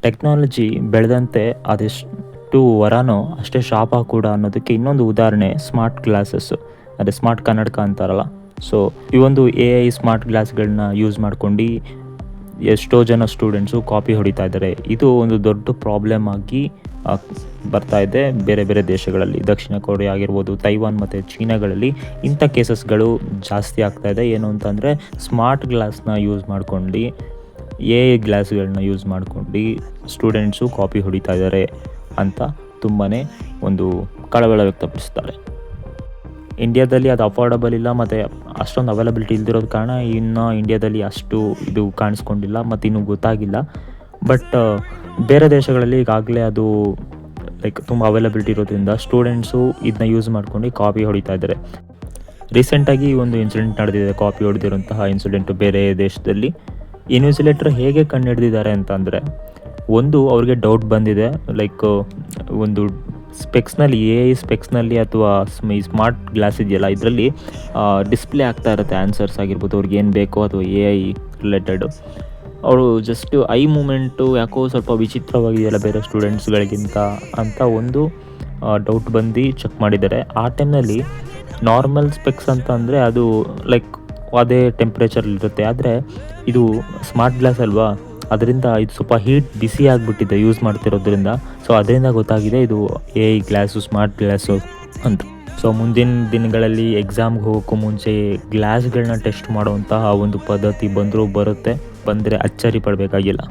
Technology ಬೆಳೆದಂತೆ ಅದೆಷ್ಟು ವರನೋ ಅಷ್ಟೇ ಶಾಪ ಕೂಡ ಅನ್ನೋದಕ್ಕೆ ಇನ್ನೊಂದು ಉದಾಹರಣೆ ಸ್ಮಾರ್ಟ್ ಗ್ಲಾಸಸ್ಸು. ಅದೇ ಸ್ಮಾರ್ಟ್ ಕನ್ನಡಕ ಅಂತಾರಲ್ಲ. ಸೊ ಈ ಒಂದು AI ಸ್ಮಾರ್ಟ್ ಗ್ಲಾಸ್ಗಳನ್ನ ಯೂಸ್ ಮಾಡ್ಕೊಂಡು ಎಷ್ಟೋ ಜನ ಸ್ಟೂಡೆಂಟ್ಸು ಕಾಪಿ ಹೊಡಿತಾ ಇದ್ದಾರೆ. ಇದು ಒಂದು ದೊಡ್ಡ ಪ್ರಾಬ್ಲಮ್ ಆಗಿ ಬರ್ತಾ ಇದೆ ಬೇರೆ ಬೇರೆ ದೇಶಗಳಲ್ಲಿ. ದಕ್ಷಿಣ ಕೊರಿಯಾ ಆಗಿರ್ಬೋದು, ತೈವಾನ್ ಮತ್ತು ಚೀನಾಗಳಲ್ಲಿ ಇಂಥ ಕೇಸಸ್ಗಳು ಜಾಸ್ತಿ ಆಗ್ತಾ ಇದೆ. ಏನು ಅಂತಂದರೆ ಸ್ಮಾರ್ಟ್ ಗ್ಲಾಸ್ನ ಯೂಸ್ ಮಾಡ್ಕೊಂಡು AI ಗ್ಲಾಸ್ಗಳನ್ನ ಯೂಸ್ ಮಾಡ್ಕೊಂಡು ಸ್ಟೂಡೆಂಟ್ಸು ಕಾಪಿ ಹೊಡಿತಾ ಇದ್ದಾರೆ ಅಂತ ತುಂಬಾ ಒಂದು ಕಳವಳ ವ್ಯಕ್ತಪಡಿಸ್ತಾರೆ. ಇಂಡಿಯಾದಲ್ಲಿ ಅದು ಅಫೋರ್ಡಬಲ್ ಇಲ್ಲ ಮತ್ತು ಅಷ್ಟೊಂದು ಅವೈಲಬಿಲಿಟಿ ಇಲ್ದಿರೋದು ಕಾರಣ ಇನ್ನು ಇಂಡಿಯಾದಲ್ಲಿ ಅಷ್ಟು ಇದು ಕಾಣಿಸ್ಕೊಂಡಿಲ್ಲ ಮತ್ತು ಇನ್ನೂ ಗೊತ್ತಾಗಿಲ್ಲ. ಬಟ್ ಬೇರೆ ದೇಶಗಳಲ್ಲಿ ಈಗಾಗಲೇ ಅದು ತುಂಬ ಅವೈಲಬಿಲಿಟಿ ಇರೋದ್ರಿಂದ ಸ್ಟೂಡೆಂಟ್ಸು ಇದನ್ನ ಯೂಸ್ ಮಾಡ್ಕೊಂಡು ಕಾಪಿ ಹೊಡಿತಾ ಇದ್ದಾರೆ. ರೀಸೆಂಟಾಗಿ ಒಂದು ಇನ್ಸಿಡೆಂಟ್ ನಡೆದಿದೆ, ಕಾಪಿ ಹೊಡೆದಿರೋಂತಹ ಇನ್ಸಿಡೆಂಟು ಬೇರೆ ದೇಶದಲ್ಲಿ. ಇನ್ವಿಜಿಲೇಟರ್ ಹೇಗೆ ಕಂಡು ಹಿಡಿದಿದ್ದಾರೆ ಅಂತಂದರೆ, ಒಂದು ಅವ್ರಿಗೆ ಡೌಟ್ ಬಂದಿದೆ, ಒಂದು ಸ್ಪೆಕ್ಸ್ನಲ್ಲಿ AI ಸ್ಪೆಕ್ಸ್ನಲ್ಲಿ ಅಥವಾ ಈ ಸ್ಮಾರ್ಟ್ ಗ್ಲಾಸ್ ಇದೆಯಲ್ಲ ಇದರಲ್ಲಿ ಡಿಸ್ಪ್ಲೇ ಆಗ್ತಾ ಇರುತ್ತೆ ಆನ್ಸರ್ಸ್ ಆಗಿರ್ಬೋದು, ಅವ್ರಿಗೆ ಏನು ಬೇಕೋ ಅಥವಾ AI ರಿಲೇಟೆಡು. ಅವರು ಜಸ್ಟ್ ಐ ಮೂಮೆಂಟು ಯಾಕೋ ಸ್ವಲ್ಪ ವಿಚಿತ್ರವಾಗಿದೆಯಲ್ಲ ಬೇರೆ ಸ್ಟೂಡೆಂಟ್ಸ್ಗಳಿಗಿಂತ ಅಂತ ಒಂದು ಡೌಟ್ ಬಂದು ಚೆಕ್ ಮಾಡಿದ್ದಾರೆ. ಆ ಟೈಮ್ನಲ್ಲಿ ನಾರ್ಮಲ್ ಸ್ಪೆಕ್ಸ್ ಅಂತ ಅಂದರೆ ಅದು ಅದೇ ಟೆಂಪ್ರೇಚರ್ಲಿರುತ್ತೆ. ಆದರೆ ಇದು ಸ್ಮಾರ್ಟ್ ಗ್ಲಾಸ್ ಅಲ್ವಾ, ಅದರಿಂದ ಇದು ಸ್ವಲ್ಪ ಬಿಸಿ ಆಗಿಬಿಟ್ಟಿದೆ ಯೂಸ್ ಮಾಡ್ತಿರೋದ್ರಿಂದ. ಸೊ ಅದರಿಂದ ಗೊತ್ತಾಗಿದೆ ಇದು AI ಗ್ಲಾಸು ಸ್ಮಾರ್ಟ್ ಗ್ಲಾಸು ಅಂತ. ಸೊ ಮುಂದಿನ ದಿನಗಳಲ್ಲಿ ಎಕ್ಸಾಮ್ಗೆ ಹೋಗೋಕ್ಕೂ ಮುಂಚೆ ಗ್ಲಾಸ್ಗಳನ್ನ ಟೆಸ್ಟ್ ಮಾಡುವಂತಹ ಒಂದು ಪದ್ಧತಿ ಬಂದರೆ ಅಚ್ಚರಿ ಪಡಬೇಕಾಗಿಲ್ಲ.